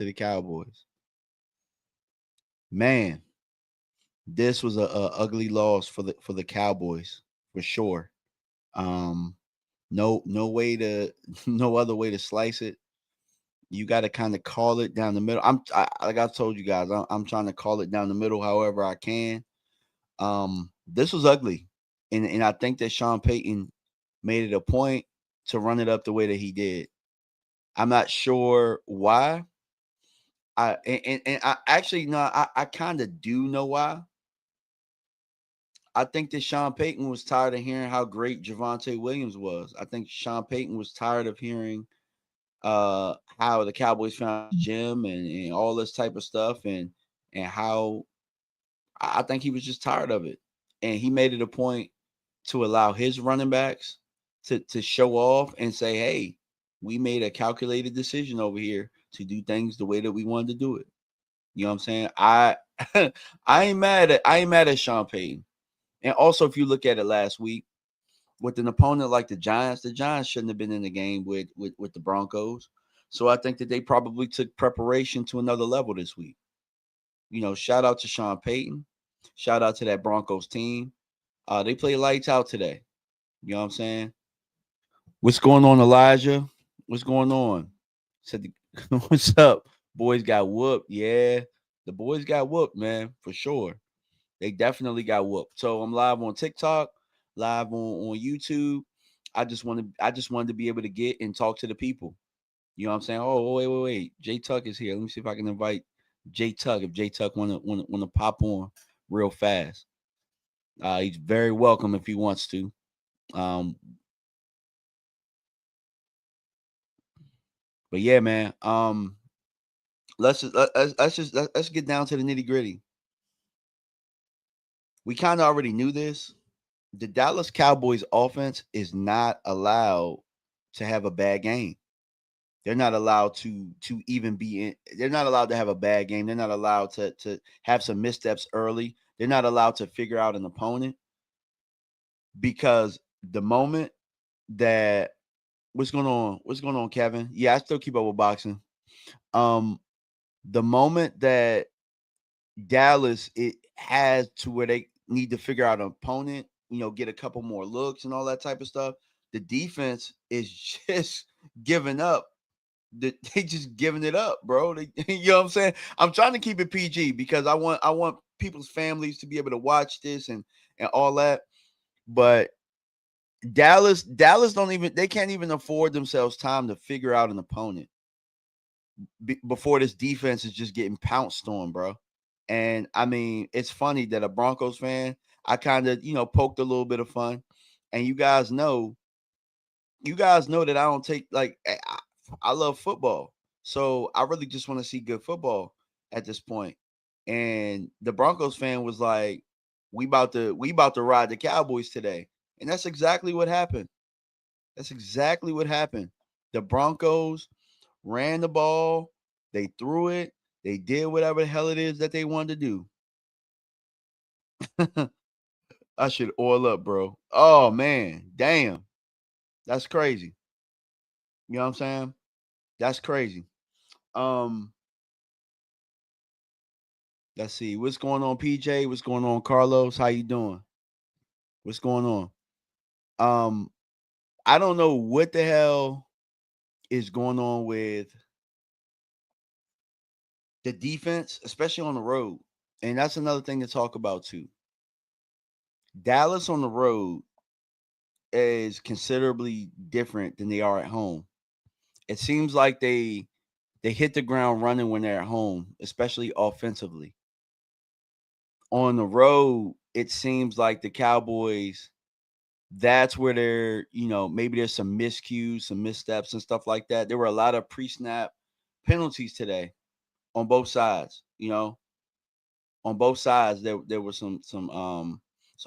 to the Cowboys. Man, this was a ugly loss for the Cowboys for sure. Um, no way to no other way to slice it. You got to kind of call it down the middle. Like I told you guys, I'm trying to call it down the middle however I can. This was ugly, and I think that Sean Payton made it a point to run it up the way that he did. I'm not sure why. And I actually no, I kind of do know why. I think that Sean Payton was tired of hearing how great Javonte Williams was. I think Sean Payton was tired of hearing how the Cowboys found his gym and all this type of stuff and how I think he was just tired of it. And he made it a point to allow his running backs to show off and say, hey, we made a calculated decision over here to do things the way that we wanted to do it. You know what I'm saying? I ain't mad at Sean Payton. And also, if you look at it last week with an opponent like the Giants shouldn't have been in the game with the Broncos. So I think that they probably took preparation to another level this week. You know, shout out to Sean Payton. Shout out to that Broncos team. They played lights out today. You know what I'm saying? What's going on, Elijah? What's going on? Said, what's up? Boys got whooped. Yeah, the boys got whooped, man, for sure. They definitely got whooped. So I'm live on TikTok, live on YouTube. I just wanted to be able to get and talk to the people. You know what I'm saying? Oh, wait. Jay Tuck is here. Let me see if I can invite Jay Tuck. If Jay Tuck wanna pop on real fast. He's very welcome if he wants to. Um, but yeah, man. Let's get down to the nitty gritty. We kind of already knew this. The Dallas Cowboys offense is not allowed to have a bad game. They're not allowed to even be in. They're not allowed to have a bad game. They're not allowed to have some missteps early. They're not allowed to figure out an opponent because the moment that what's going on? What's going on, Kevin? Yeah, I still keep up with boxing. Um, the moment that Dallas it has to where they need to figure out an opponent, get a couple more looks and all that type of stuff. The defense is just giving up. They just giving it up, bro. You know what I'm saying? I'm trying to keep it PG because I want people's families to be able to watch this and all that. But Dallas don't even they can't even afford themselves time to figure out an opponent before this defense is just getting pounced on, bro. And I mean, it's funny that a Broncos fan, I kind of, poked a little bit of fun. And you guys know that I don't take like I love football. So I really just want to see good football at this point. And the Broncos fan was like, we about to ride the Cowboys today. And that's exactly what happened. That's exactly what happened. The Broncos ran the ball, they threw it, they did whatever the hell it is that they wanted to do. I should oil up, bro. Oh man, damn. That's crazy. You know what I'm saying? That's crazy. Um, let's see. What's going on, PJ? What's going on, Carlos? How you doing? What's going on? Um, I don't know what the hell is going on with the defense, especially on the road. And that's another thing to talk about too. Dallas on the road is considerably different than they are at home. It seems like they hit the ground running when they're at home, especially offensively. On the road, it seems like the Cowboys, that's where they're, maybe there's some miscues, some missteps and stuff like that. There were a lot of pre-snap penalties today on both sides, On both sides there were some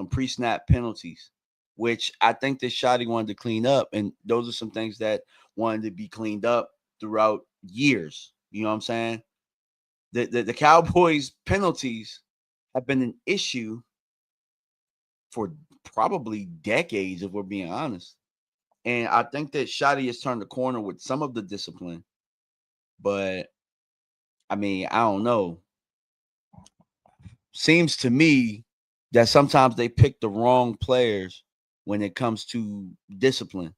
pre-snap penalties, which I think this Shotty wanted to clean up. And those are some things that wanted to be cleaned up throughout years. You know what I'm saying? The Cowboys penalties have been an issue for probably decades, if we're being honest. And I think that Shotty has turned the corner with some of the discipline, but I mean, I don't know. Seems to me that sometimes they pick the wrong players when it comes to discipline.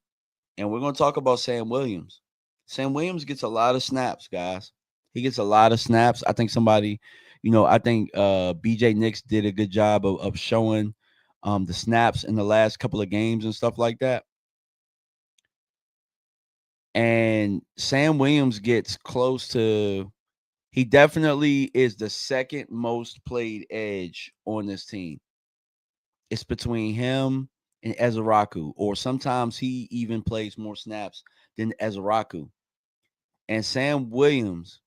And we're going to talk about Sam Williams. Sam Williams gets a lot of snaps, guys. He gets a lot of snaps. I think somebody, I think BJ Nix did a good job of showing the snaps in the last couple of games and stuff like that. And Sam Williams gets close to, he definitely is the second most played edge on this team. It's between him and Ezeraku, or sometimes he even plays more snaps than Ezeraku. And Sam Williams,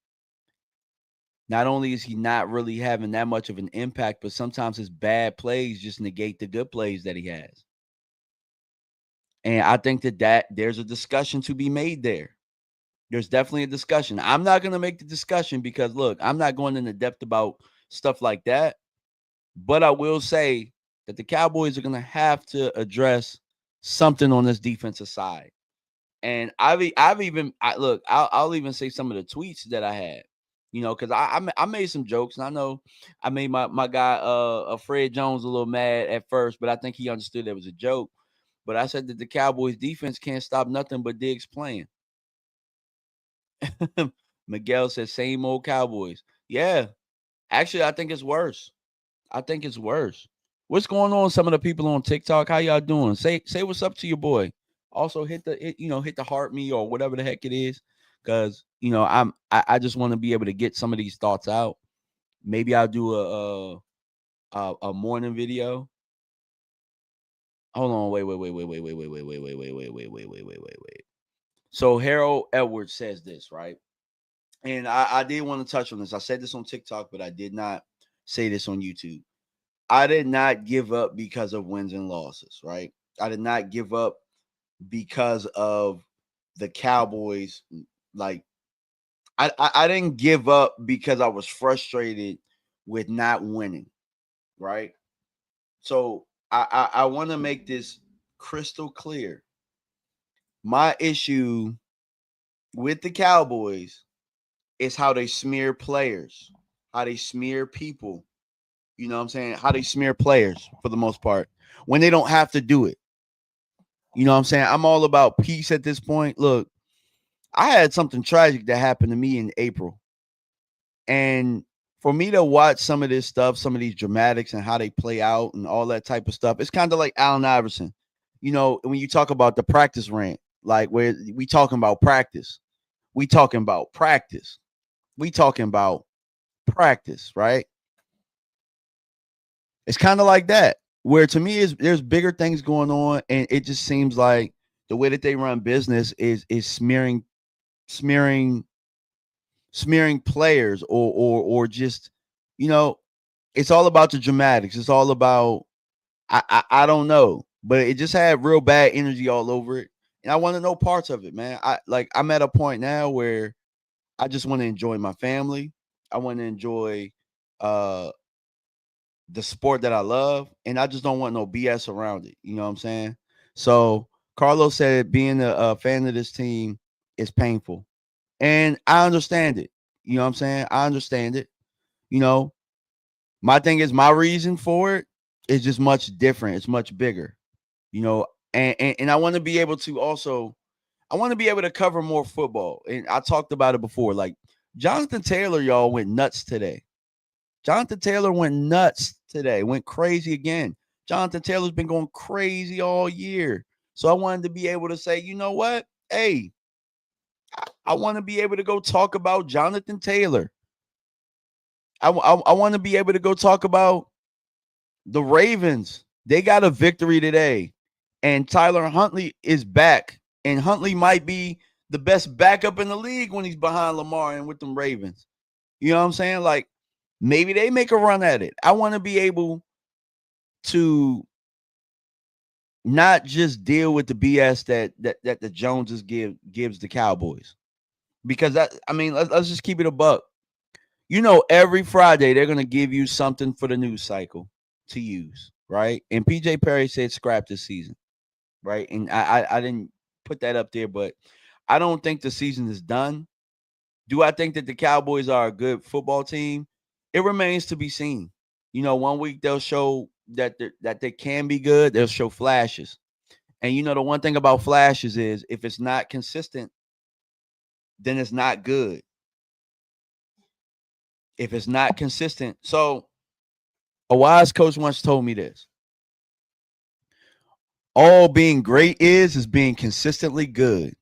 not only is he not really having that much of an impact, but sometimes his bad plays just negate the good plays that he has. And I think that there's a discussion to be made there. There's definitely a discussion. I'm not going to make the discussion because, look, I'm not going into depth about stuff like that. But I will say that the Cowboys are going to have to address something on this defensive side. And I've even look, I'll even say some of the tweets that I had, because I made some jokes, and I know I made my guy Fred Jones a little mad at first, but I think he understood it was a joke. But I said that the Cowboys defense can't stop nothing but Diggs playing. Miguel said same old Cowboys. Yeah, actually, I think it's worse. I think it's worse. What's going on? Some of the people on TikTok, how y'all doing? Say what's up to your boy. Also hit the heart me or whatever the heck it is, because I just want to be able to get some of these thoughts out. Maybe I'll do a morning video. Hold on, wait. So Harold Edwards says this, right? And I did want to touch on this. I said this on TikTok, but I did not say this on YouTube. I did not give up because of wins and losses, right? I did not give up because of the Cowboys. Like, I didn't give up because I was frustrated with not winning, right? So I want to make this crystal clear. My issue with the Cowboys is how they smear players, how they smear people. You know what I'm saying? How they smear players for the most part when they don't have to do it. You know what I'm saying? I'm all about peace at this point. Look, I had something tragic that happened to me in April. And for me to watch some of this stuff, some of these dramatics and how they play out and all that type of stuff, it's kind of like Allen Iverson. When you talk about the practice rant, like where we talking about practice, we talking about practice, we talking about practice, right? It's kind of like that. Where to me is there's bigger things going on, and it just seems like the way that they run business is smearing smearing players or just you know it's all about the dramatics. It's all about I don't know, but it just had real bad energy all over it, and I want to know parts of it, man. I'm at a point now where I just want to enjoy my family. I want to enjoy uh the sport that I love, and I just don't want no BS around it. You know what I'm saying? So Carlos said being a fan of this team is painful, and I understand it. You know what I'm saying? I understand it. You know, my thing is my reason for it is just much different. It's much bigger. You know, and I want to be able to also I want to be able to cover more football. And I talked about it before. Like Jonathan Taylor, y'all went nuts today. Jonathan Taylor went nuts today, went crazy again. Jonathan Taylor's been going crazy all year. So I wanted to be able to say, you know what? Hey, I want to be able to go talk about Jonathan Taylor. I want to be able to go talk about the Ravens. They got a victory today, and Tyler Huntley is back. And Huntley might be the best backup in the league when he's behind Lamar and with them Ravens. You know what I'm saying? Like, maybe they make a run at it. I want to be able to not just deal with the BS that the Joneses gives the Cowboys. Because let's just keep it a buck. Every Friday they're gonna give you something for the news cycle to use, right? And PJ Perry said scrap this season, right? And I didn't put that up there, but I don't think the season is done. Do I think that the Cowboys are a good football team? It remains to be seen. You know, one week they'll show that they can be good. They'll show flashes. And you know, the one thing about flashes is if it's not consistent, then it's not good. If it's not consistent. So a wise coach once told me this. All being great is being consistently good.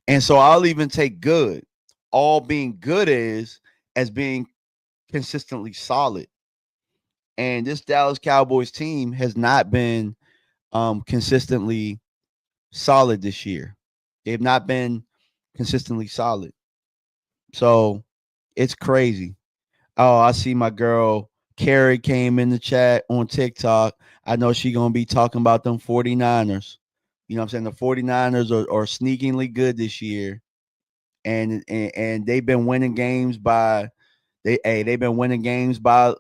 And so I'll even take good. All being good is as being consistently solid. And this Dallas Cowboys team has not been consistently solid this year. They've not been consistently solid. So it's crazy. Oh, I see my girl Carrie came in the chat on TikTok. I know she's going to be talking about them 49ers. You know what I'm saying? The 49ers are sneakingly good this year. And they've been winning games by they've been winning games by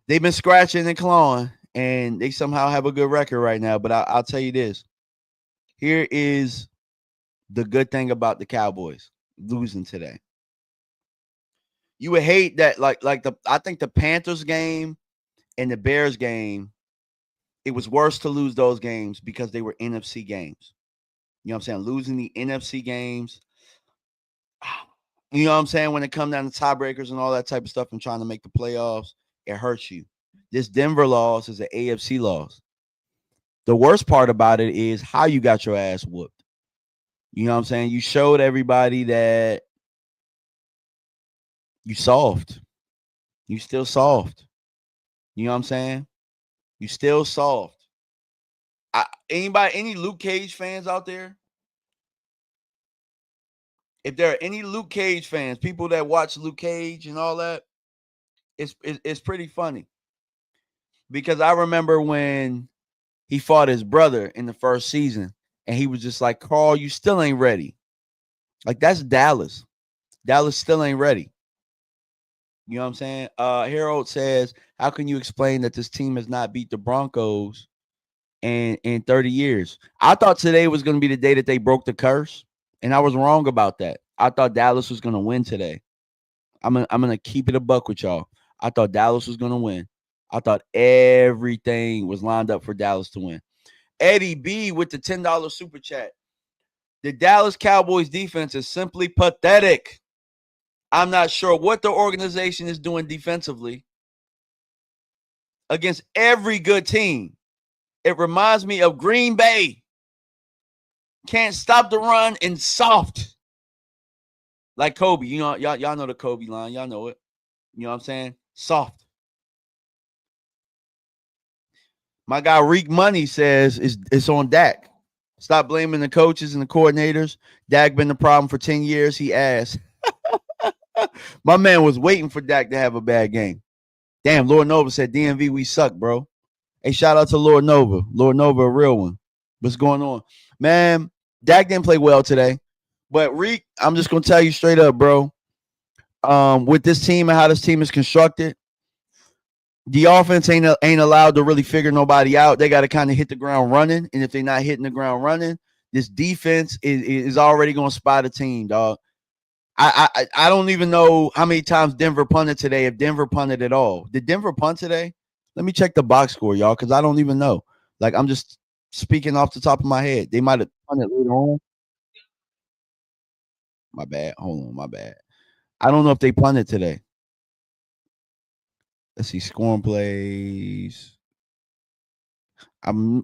they've been scratching and clawing, and they somehow have a good record right now. But I'll tell you this: here is the good thing about the Cowboys losing today. You would hate that, I think the Panthers game and the Bears game, it was worse to lose those games because they were NFC games. You know what I'm saying? Losing the NFC games. You know what I'm saying? When it comes down to tiebreakers and all that type of stuff and trying to make the playoffs, it hurts you. This Denver loss is an AFC loss. The worst part about it is how you got your ass whooped. You know what I'm saying? You showed everybody that you soft. You still soft. You know what I'm saying? You still soft. Any Luke Cage fans out there? If there are any Luke Cage fans, people that watch Luke Cage and all that, it's pretty funny. Because I remember when he fought his brother in the first season, and he was just like, Carl, you still ain't ready. Like, that's Dallas. Dallas still ain't ready. You know what I'm saying? Harold says, how can you explain that this team has not beat the Broncos in 30 years? I thought today was going to be the day that they broke the curse, and I was wrong about that. I thought Dallas was going to win today. I'm gonna keep it a buck with y'all. I thought Dallas was going to win. I thought everything was lined up for Dallas to win. Eddie B with the $10 super chat. The Dallas Cowboys defense is simply pathetic. I'm not sure what the organization is doing defensively against every good team. It reminds me of Green Bay. Can't stop the run and soft. Like Kobe. You know, y'all know the Kobe line. Y'all know it. You know what I'm saying? Soft. My guy Reek Money says it's on Dak. Stop blaming the coaches and the coordinators. Dak been the problem for 10 years. He asked. My man was waiting for Dak to have a bad game. Damn, Lord Nova said DMV, we suck, bro. Hey, shout out to Lord Nova. Lord Nova, a real one. What's going on? Man, Dak didn't play well today. But Reek, I'm just gonna tell you straight up, bro. With this team and how this team is constructed, the offense ain't allowed to really figure nobody out. They got to kind of hit the ground running, and if they're not hitting the ground running, this defense is already gonna spot a team, dog. I don't even know how many times Denver punted today. If Denver punted at all, did Denver punt today? Let me check the box score, y'all, because I don't even know. Like, I'm just speaking off the top of my head. They might have punted later on. My bad. Hold on, my bad. I don't know if they punted today. Let's see, scoring plays.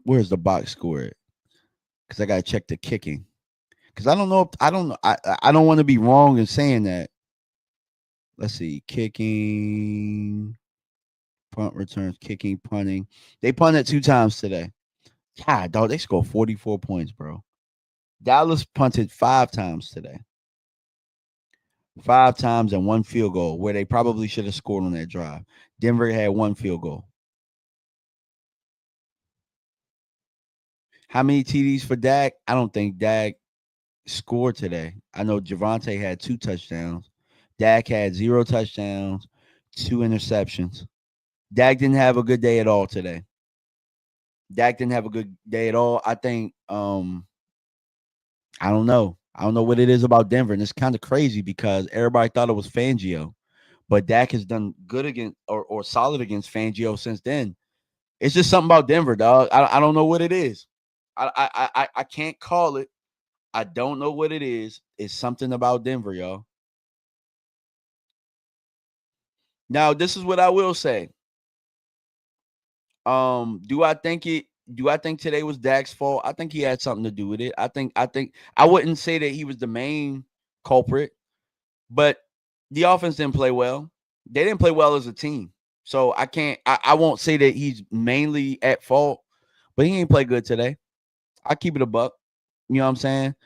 Where's the box score at? Because I gotta check the kicking. Because I don't know. I don't know. I don't want to be wrong in saying that. Let's see, kicking, punt returns, kicking, punting. They punted 2 times today. God, dog, they scored 44 points, bro. Dallas punted 5 times today. 5 times and 1 field goal, where they probably should have scored on that drive. Denver had 1 field goal. How many TDs for Dak? I don't think Dak scored today. I know Javonte had 2 touchdowns. Dak had 0 touchdowns, 2 interceptions. Dak didn't have a good day at all today. Dak didn't have a good day at all. I think I don't know. I don't know what it is about Denver, and it's kind of crazy because everybody thought it was Fangio, but Dak has done good against or solid against Fangio since then. It's just something about Denver, dog. I don't know what it is. I can't call it. I don't know what it is. It's something about Denver, y'all. Now, this is what I will say. Do I think it? Do I think today was Dak's fault? I think he had something to do with it. I think I wouldn't say that he was the main culprit, but the offense didn't play well. They didn't play well as a team. So I can't I won't say that he's mainly at fault, but he ain't play good today. I keep it a buck. You know what I'm saying?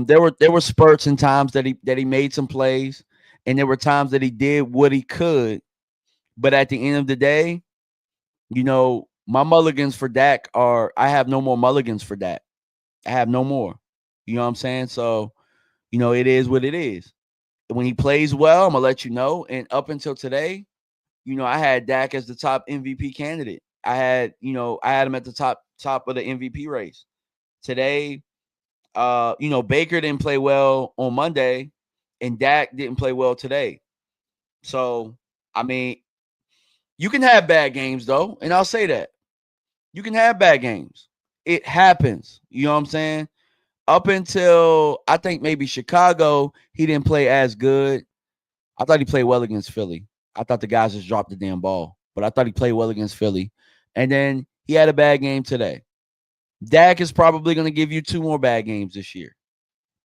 There were spurts and times that he made some plays, and there were times that he did what he could. But at the end of the day, my mulligans for Dak are I have no more mulligans for Dak. I have no more. You know what I'm saying? So, it is what it is. When he plays well, I'm gonna let you know. And up until today, I had Dak as the top MVP candidate. I had him at the top of the MVP race. Today, Baker didn't play well on Monday, and Dak didn't play well today. So, I mean, you can have bad games though, and I'll say that. You can have bad games. It happens. You know what I'm saying? Up until I think maybe Chicago, he didn't play as good. I thought he played well against Philly. I thought the guys just dropped the damn ball, but I thought he played well against Philly. And then he had a bad game today. Dak is probably going to give you two more bad games this year.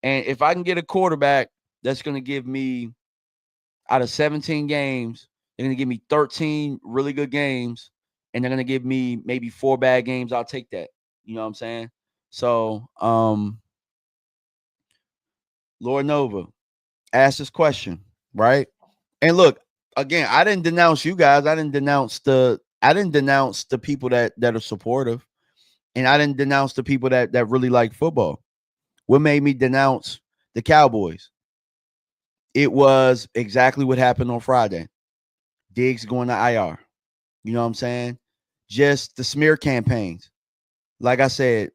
And if I can get a quarterback that's going to give me out of 17 games, they're going to give me 13 really good games, and they're going to give me maybe 4 bad games, I'll take that. You know what I'm saying? So, Lord Nova asked this question, right? And look, again, I didn't denounce you guys. I didn't denounce the people that are supportive, and I didn't denounce the people that really like football. What made me denounce the Cowboys? It was exactly what happened on Friday. Diggs going to IR. You know what I'm saying? Just the smear campaigns. Like I said,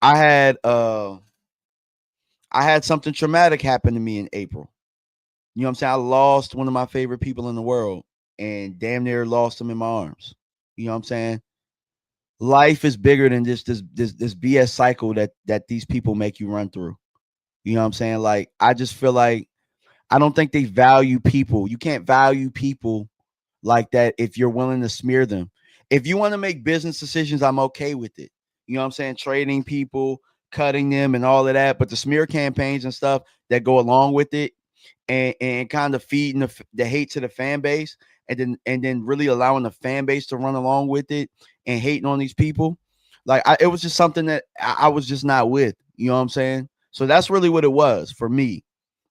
I had uh I had something traumatic happen to me in April. You know what I'm saying? I lost one of my favorite people in the world and damn near lost him in my arms. You know what I'm saying? Life is bigger than just this BS cycle that these people make you run through. You know what I'm saying? Like I just feel like I don't think they value people. You can't value people like that if you're willing to smear them. If you want to make business decisions, I'm okay with it. You know what I'm saying? Trading people, cutting them, and all of that. But the smear campaigns and stuff that go along with it, and kind of feeding the hate to the fan base, and then really allowing the fan base to run along with it and hating on these people, like it was just something that I was just not with. You know what I'm saying? So that's really what it was for me.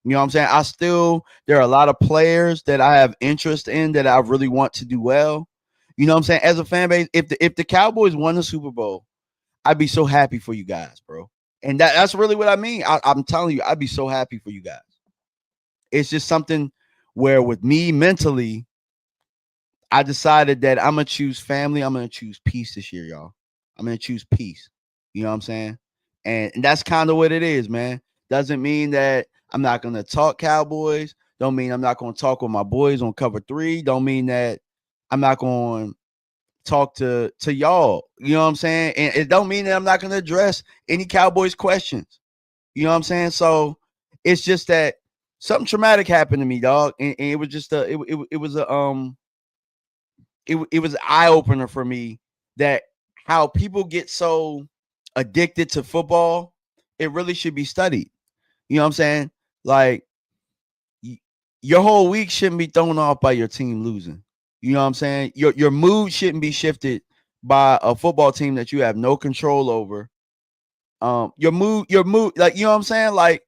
You know what I'm saying? There are a lot of players that I have interest in that I really want to do well. You know what I'm saying? As a fan base, if the Cowboys won the Super Bowl, I'd be so happy for you guys, bro. And that's really what I mean. I'm telling you, I'd be so happy for you guys. It's just something where with me mentally, I decided that I'm gonna choose family. I'm gonna choose peace this year, y'all. I'm gonna choose peace. You know what I'm saying? And that's kind of what it is, man. Doesn't mean that I'm not gonna talk Cowboys. Don't mean I'm not gonna talk with my boys on cover 3. Don't mean that I'm not gonna talk to y'all. You know what I'm saying? And it don't mean that I'm not gonna address any Cowboys questions. You know what I'm saying? So it's just that something traumatic happened to me, dog, and it was just it was a it was an eye opener for me that how people get so addicted to football, it really should be studied. You know what I'm saying? Like your whole week shouldn't be thrown off by your team losing. You know what I'm saying? Your mood shouldn't be shifted by a football team that you have no control over. Your mood, like you know what I'm saying? Like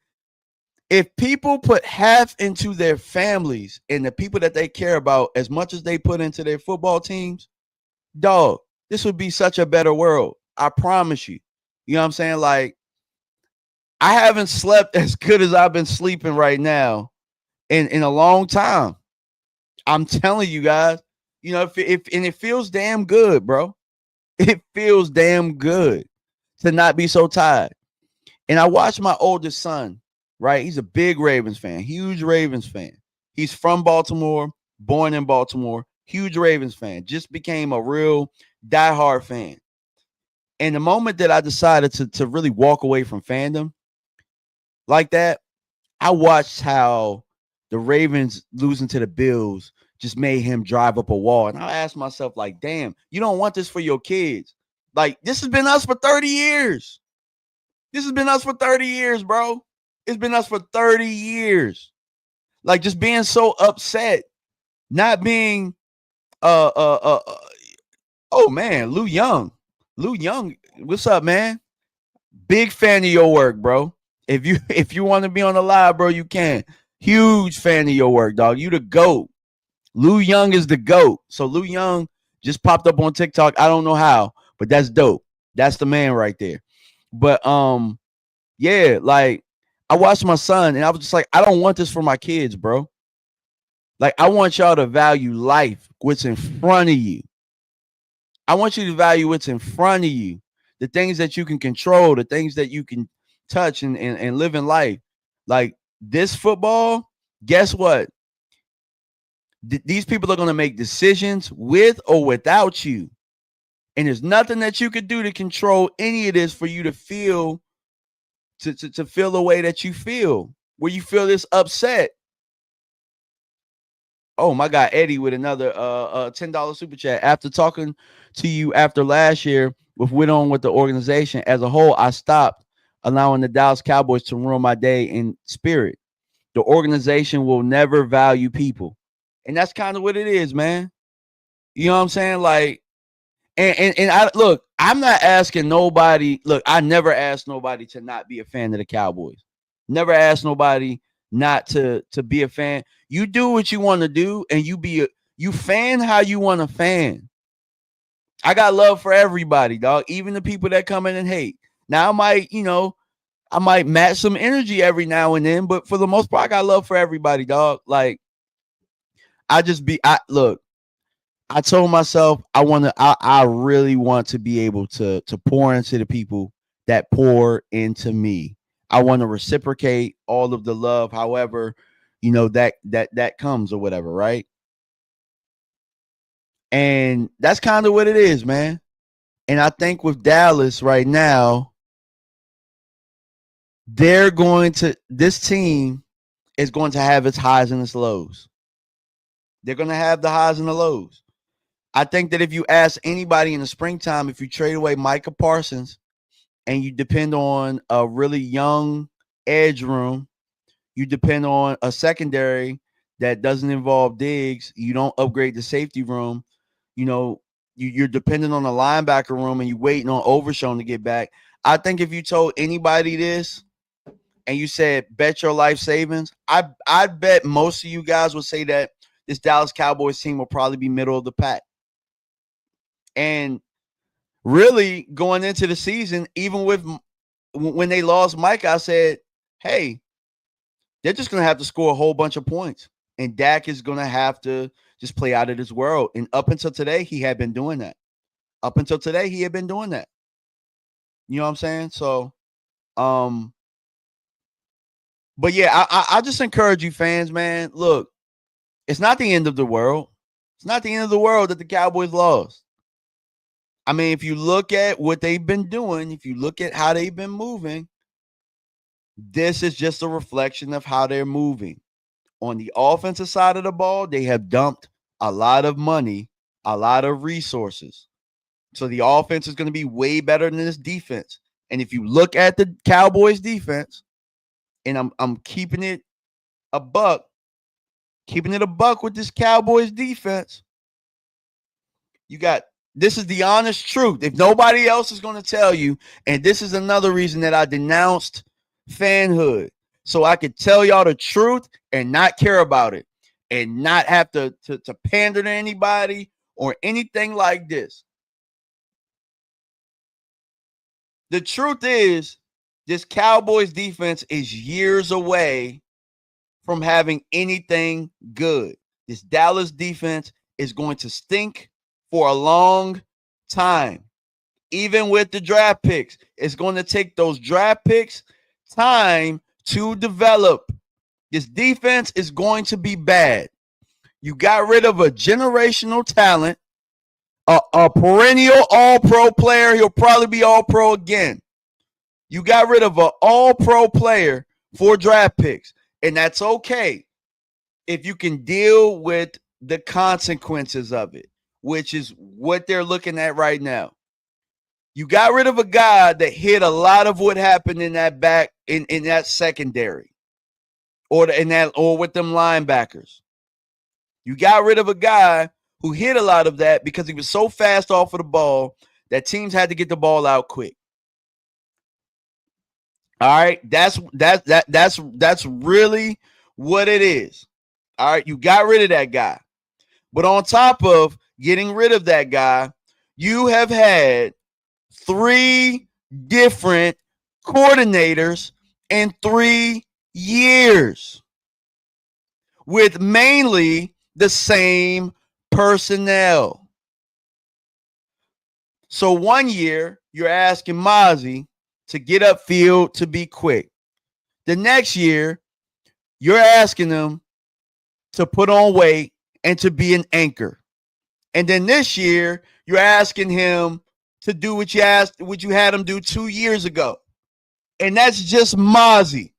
if people put half into their families and the people that they care about as much as they put into their football teams, dog, this would be such a better world. I promise you. You know what I'm saying? Like, I haven't slept as good as I've been sleeping right now in a long time. I'm telling you guys, if and it feels damn good, bro. It feels damn good to not be so tired. And I watched my oldest son, right? He's a big Ravens fan, huge Ravens fan. He's from Baltimore, born in Baltimore, huge Ravens fan, just became a real diehard fan. And the moment that I decided to really walk away from fandom like that, I watched how the Ravens losing to the Bills just made him drive up a wall. And I asked myself, like, damn, you don't want this for your kids. Like, this has been us for 30 years. This has been us for 30 years, bro. It's been us for 30 years. Like, just being so upset, not being uh uh uh, uh oh man, Lou Young. Lou Young, what's up, man? Big fan of your work, bro. If you want to be on the live, bro, you can. Huge fan of your work, dog. You the GOAT. Lou Young is the GOAT. So Lou Young just popped up on TikTok. I don't know how, but that's dope. That's the man right there. But yeah, like I watched my son and I was just like, I don't want this for my kids, bro. Like, I want y'all to value life, what's in front of you. I want you to value what's in front of you, the things that you can control, the things that you can touch and live in life. Like this football, guess what? These people are going to make decisions with or without you. And there's nothing that you could do to control any of this for you to feel to feel the way that you feel, where you feel this upset. Oh, my God, Eddie with another $10 super chat. After talking to you after last year went on with the organization as a whole, I stopped allowing the Dallas Cowboys to ruin my day in spirit. The organization will never value people. And that's kind of what it is, man. You know what I'm saying? Like, and I look, I'm not asking nobody. Look, I never asked nobody to not be a fan of the Cowboys. Never asked nobody not to be a fan. You do what you want to do, and you fan how you want to fan. I got love for everybody, dog. Even the people that come in and hate. Now I might match some energy every now and then, but for the most part, I got love for everybody, dog. Like look. I told myself I really want to be able to pour into the people that pour into me. I want to reciprocate all of the love, however, that comes or whatever, right? And that's kind of what it is, man. And I think with Dallas right now, this team is going to have its highs and its lows. They're going to have the highs and the lows. I think that if you ask anybody in the springtime, if you trade away Micah Parsons and you depend on a really young edge room, you depend on a secondary that doesn't involve Diggs, you don't upgrade the safety room, you're dependent on the linebacker room and you're waiting on Overshown to get back. I think if you told anybody this and you said bet your life savings, I bet most of you guys would say that this Dallas Cowboys team will probably be middle of the pack. And really going into the season, even when they lost Mike, I said, hey, they're just going to have to score a whole bunch of points. And Dak is going to have to just play out of this world. And up until today, he had been doing that. Up until today, he had been doing that. You know what I'm saying? So, but yeah, I just encourage you fans, man. Look, it's not the end of the world. It's not the end of the world that the Cowboys lost. I mean, if you look at what they've been doing, if you look at how they've been moving, this is just a reflection of how they're moving. On the offensive side of the ball, they have dumped a lot of money, a lot of resources. So the offense is going to be way better than this defense. And if you look at the Cowboys defense, and I'm keeping it a buck with this Cowboys defense, this is the honest truth. If nobody else is going to tell you, and this is another reason that I denounced fanhood, so I could tell y'all the truth and not care about it and not have to pander to anybody or anything like this. The truth is, this Cowboys defense is years away from having anything good. This Dallas defense is going to stink for a long time. even with the draft picks. It's going to take those draft picks time to develop. This defense is going to be bad. You got rid of a generational talent, a perennial all-pro player. He'll probably be all-pro again. You got rid of an all-pro player for draft picks, and that's okay if you can deal with the consequences of it, which is what they're looking at right now. You got rid of a guy that hit a lot of what happened in that back in that secondary, or with them linebackers. You got rid of a guy who hit a lot of that because he was so fast off of the ball that teams had to get the ball out quick. All right, that's really what it is. All right, you got rid of that guy. But on top of getting rid of that guy, you have had 3 different coordinators in 3 years with mainly the same personnel. So one year, you're asking Mozzie to get upfield to be quick. The next year, you're asking him to put on weight and to be an anchor. And then this year, you're asking him to do what you had him do 2 years ago. And that's just Mozzie.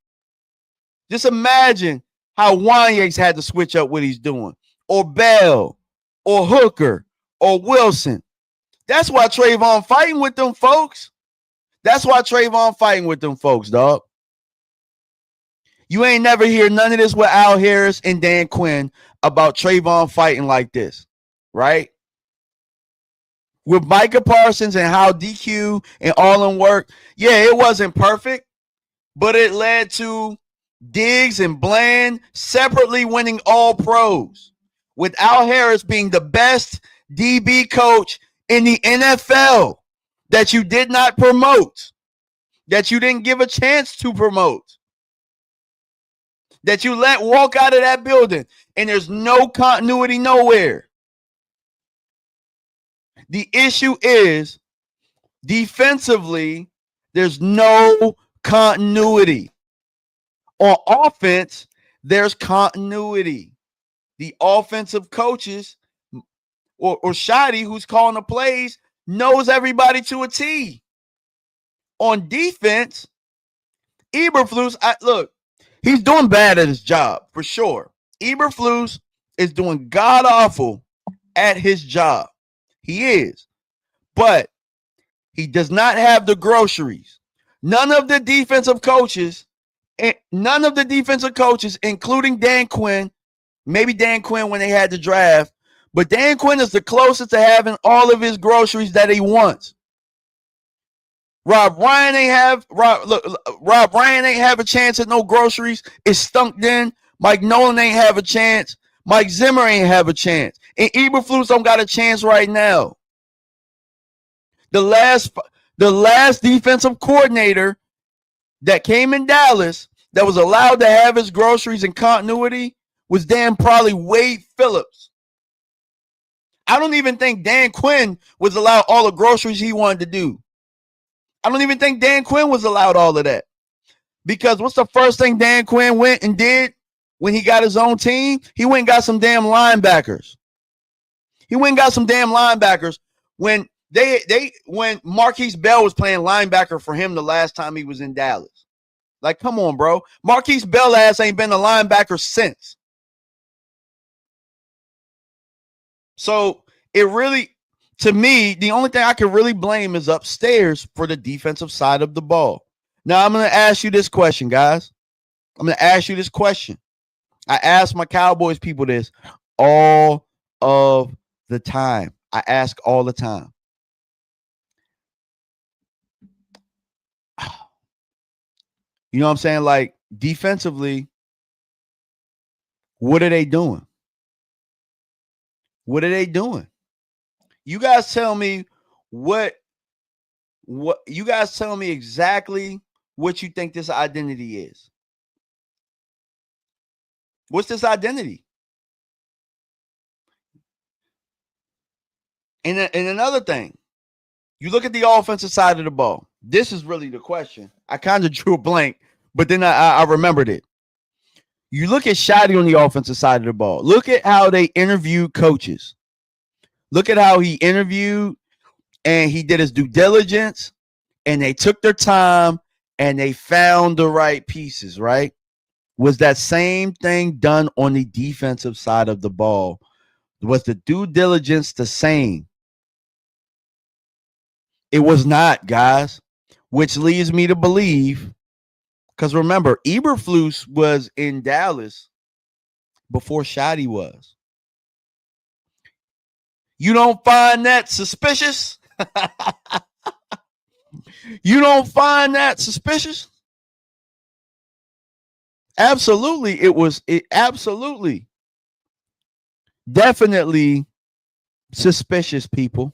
Just imagine how Wanya's had to switch up what he's doing. Or Bell, or Hooker, or Wilson. That's why Trayvon fighting with them folks. Dog. You ain't never hear none of this with Al Harris and Dan Quinn about Trayvon fighting like this, right? With Micah Parsons and how DQ and all them work, yeah, it wasn't perfect, but it led to Diggs and Bland separately winning all pros, with Al Harris being the best DB coach in the NFL that you did not promote, that you didn't give a chance to promote, that you let walk out of that building, and there's no continuity nowhere. The issue is defensively, there's no continuity. On offense, there's continuity. The offensive coaches or Shotty, who's calling the plays, knows everybody to a T. On defense, Eberflus, look, he's doing bad at his job for sure. Eberflus is doing god awful at his job. He is. But he does not have the groceries. None of the defensive coaches, including Dan Quinn, maybe Dan Quinn when they had the draft, but Dan Quinn is the closest to having all of his groceries that he wants. Rob Ryan ain't have a chance at no groceries. It's stunk in. Mike Nolan ain't have a chance. Mike Zimmer ain't have a chance. And Eberflus don't got a chance right now. The last defensive coordinator that came in Dallas that was allowed to have his groceries and continuity was probably Wade Phillips. I don't even think Dan Quinn was allowed all the groceries he wanted to do. I don't even think Dan Quinn was allowed all of that. Because what's the first thing Dan Quinn went and did when he got his own team? He went and got some damn linebackers. When when Marquise Bell was playing linebacker for him the last time he was in Dallas. Like, come on, bro. Marquise Bell ass ain't been a linebacker since. So it really, to me, the only thing I can really blame is upstairs for the defensive side of the ball. Now, I'm going to ask you this question, guys. I ask my Cowboys people this all of the time. I ask all the time. You know what I'm saying? Like, defensively, what are they doing? You guys tell me what you guys tell me exactly what you think this identity is. What's this identity? And another thing, You look at the offensive side of the ball. This is really the question. I kind of drew a blank, but then I remembered it. You look at Shotty on the offensive side of the ball. Look at how they interviewed coaches. Look at how he interviewed and he did his due diligence and they took their time and they found the right pieces, right? Was that same thing done on the defensive side of the ball? Was the due diligence the same? It was not, guys, which leads me to believe, because remember, Eberflus was in Dallas before Shotty was. You don't find that suspicious? You don't find that suspicious? Absolutely. It absolutely, definitely suspicious, people.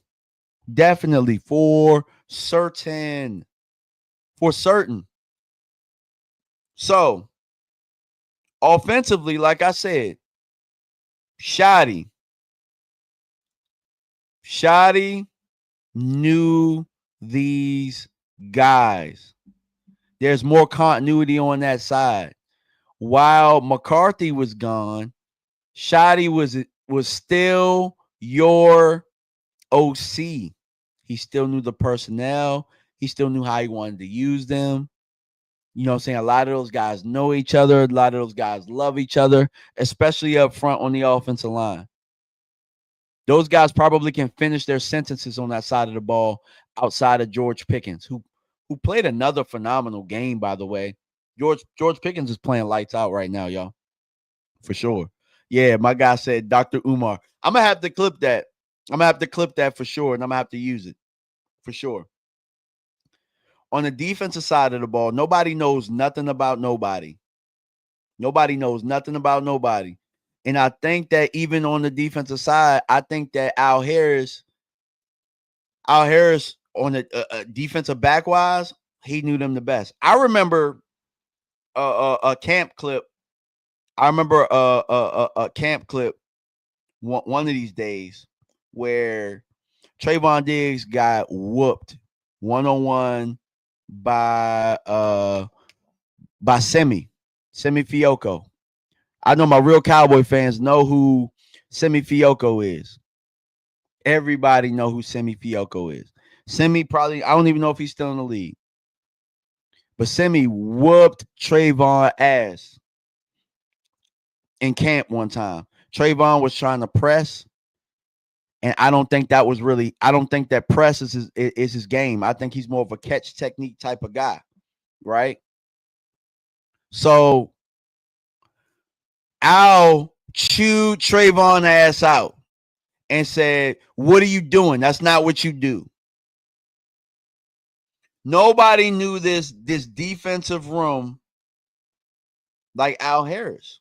Definitely, for certain. For certain. So, offensively, like I said, Shotty knew these guys. There's more continuity on that side. While McCarthy was gone, Shotty was still your OC. He still knew the personnel. He still knew how he wanted to use them. You know what I'm saying? A lot of those guys know each other. A lot of those guys love each other, especially up front on the offensive line. Those guys probably can finish their sentences on that side of the ball outside of George Pickens, who played another phenomenal game, by the way. George Pickens is playing lights out right now, y'all. For sure. Yeah, my guy said Dr. Umar. I'm going to have to clip that. I'm going to have to clip that for sure, and I'm going to have to use it for sure. On the defensive side of the ball, nobody knows nothing about nobody. Nobody knows nothing about nobody. And I think that even on the defensive side, I think that Al Harris on the defensive back wise, he knew them the best. I remember a camp clip. I remember a camp clip one of these days where Trayvon Diggs got whooped 1-on-1 by Semi Fioco. I know my real Cowboy fans know who Semi Fioco is. Everybody know who Semi Fioco is. Semi probably, I don't even know if he's still in the league. But Semi whooped Trayvon ass in camp one time. Trayvon was trying to press, and I don't think that press is his game. I think he's more of a catch technique type of guy, right? So Al chewed Trayvon ass out and said, "What are you doing? That's not what you do." Nobody knew this defensive room like Al Harris.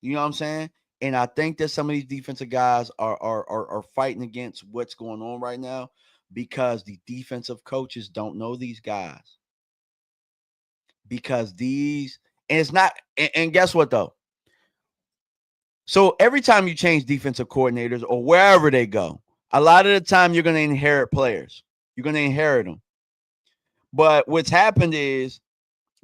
You know what I'm saying? And I think that some of these defensive guys are fighting against what's going on right now because the defensive coaches don't know these guys. Because and it's not, and guess what though? So every time you change defensive coordinators or wherever they go, a lot of the time you're going to inherit players. You're going to inherit them. But what's happened is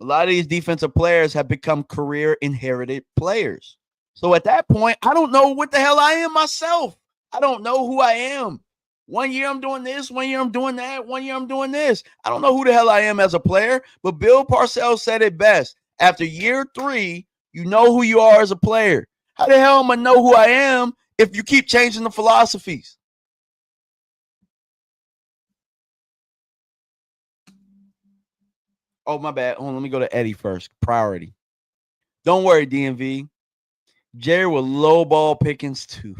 a lot of these defensive players have become career inherited players. So at that point, I don't know what the hell I am myself. I don't know who I am. 1 year I'm doing this, 1 year I'm doing that, 1 year I'm doing this. I don't know who the hell I am as a player, but Bill Parcells said it best. After year 3, you know who you are as a player. How the hell am I know who I am if you keep changing the philosophies? Oh, my bad. Hold on, let me go to Eddie first. Priority. Don't worry, DMV. Jerry will lowball Pickens too.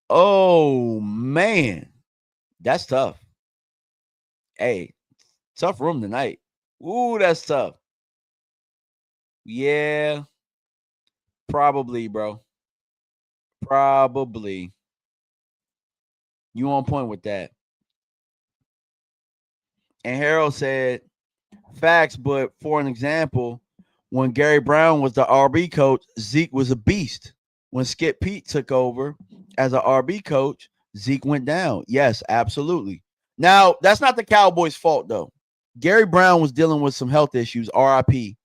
Oh, man. That's tough. Hey, tough room tonight. Ooh, that's tough. Yeah. Probably, bro. Probably. You on point with that. And Harold said, facts, but for an example, when Gary Brown was the RB coach, Zeke was a beast. when Skip Pete took over as an RB coach, Zeke went down. Yes, absolutely. Now, that's not the Cowboys' fault, though. Gary Brown was dealing with some health issues, RIP.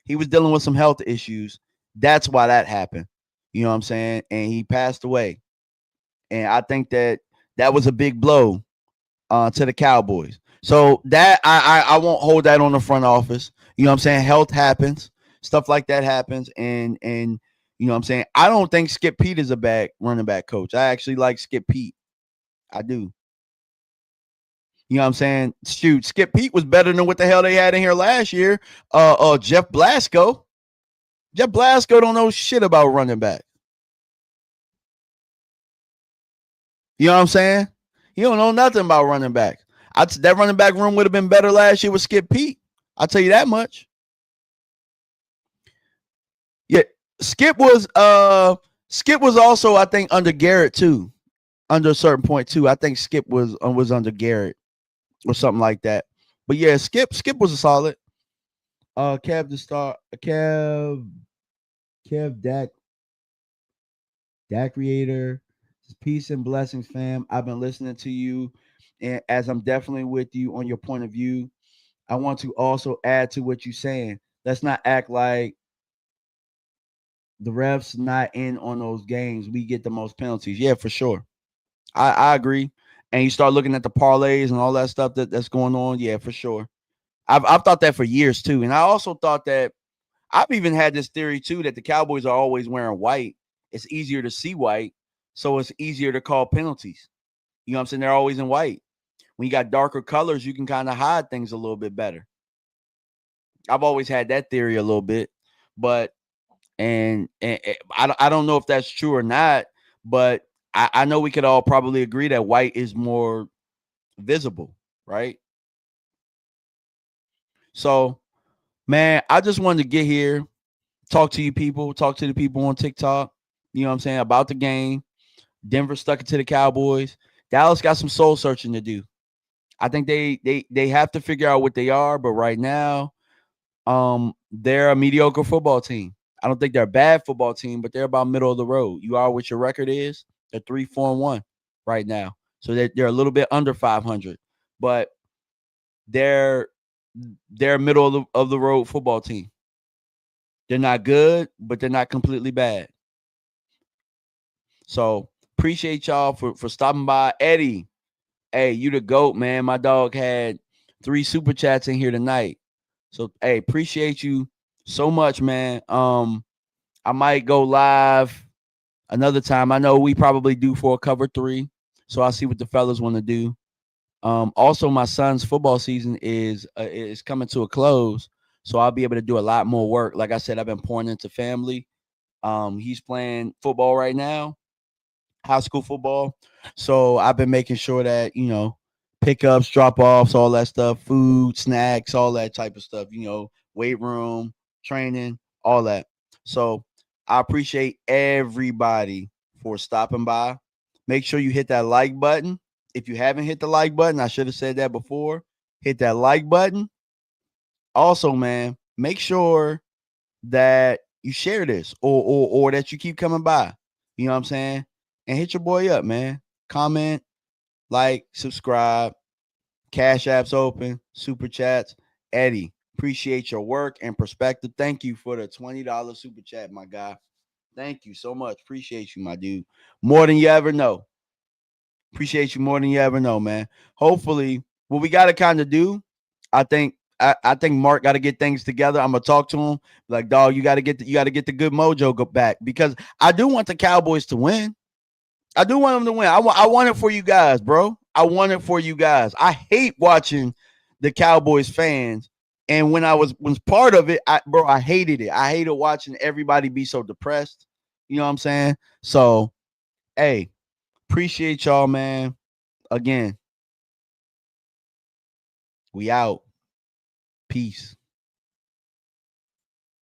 He was dealing with some health issues. That's why that happened. You know what I'm saying? And he passed away. And I think that was a big blow to the Cowboys. So that I won't hold that on the front office. You know what I'm saying? Health happens, stuff like that happens, and you know what I'm saying. I don't think Skip Pete is a bad running back coach. I actually like Skip Pete. I do. You know what I'm saying? Shoot, Skip Pete was better than what the hell they had in here last year. Jeff Blasco. Jeff Blasco don't know shit about running back. You know what I'm saying? He don't know nothing about running back. That running back room would have been better last year with Skip Pete. I'll tell you that much. Yeah, Skip was also, I think, under Garrett too. Under a certain point too. I think Skip was under Garrett or something like that. But yeah, Skip was a solid. Kev the star Kev Dak creator. Peace and blessings, fam. I've been listening to you, and as I'm definitely with you on your point of view, I want to also add to what you're saying. Let's not act like the refs not in on those games. We get the most penalties. Yeah, for sure. I agree. And you start looking at the parlays and all that stuff that's going on. Yeah, for sure. I've thought that for years too. And I also thought that I've even had this theory too that the Cowboys are always wearing white. It's easier to see white, so it's easier to call penalties. You know what I'm saying? They're always in white. When you got darker colors, you can kind of hide things a little bit better. I've always had that theory a little bit, but and I don't know if that's true or not, but I know we could all probably agree that white is more visible, right? So, man, I just wanted to get here, talk to you people, talk to the people on TikTok, you know what I'm saying, about the game. Denver stuck it to the Cowboys. Dallas got some soul searching to do. I think they have to figure out what they are, but right now, they're a mediocre football team. I don't think they're a bad football team, but they're about middle of the road. You are what your record is. They're 3-4-1 right now, so they're a little bit under 500, but they're they're middle of the road football team. They're not good, but they're not completely bad. So appreciate y'all for stopping by. Eddie, hey, you the GOAT, man. My dog had 3 super chats in here tonight. So hey, appreciate you so much, man. I might go live another time. I know we probably do for a cover 3. So I'll see what the fellas want to do. Also, my son's football season is coming to a close. So I'll be able to do a lot more work. Like I said, I've been pouring into family. He's playing football right now, high school football. So I've been making sure that, pickups, drop offs, all that stuff, food, snacks, all that type of stuff, weight room, training, all that. So I appreciate everybody for stopping by. Make sure you hit that like button. If you haven't hit the like button, I should have said that before. Hit that like button. Also, man, make sure that you share this or that you keep coming by. You know what I'm saying? And hit your boy up, man. Comment, like, subscribe. Cash apps open, super chats. Eddie, appreciate your work and perspective. Thank you for the $20 super chat, my guy. Thank you so much. Appreciate you, my dude. More than you ever know. Appreciate you more than you ever know, man. Hopefully, what we got to kind of do, I think Mark got to get things together. I'm gonna talk to him like, dog, you got to get the good mojo go back because I do want the Cowboys to win. I do want them to win. I want it for you guys, bro. I want it for you guys. I hate watching the Cowboys fans. And when I was part of it, I hated it. I hated watching everybody be so depressed. You know what I'm saying? So, hey, appreciate y'all, man. Again, we out. Peace.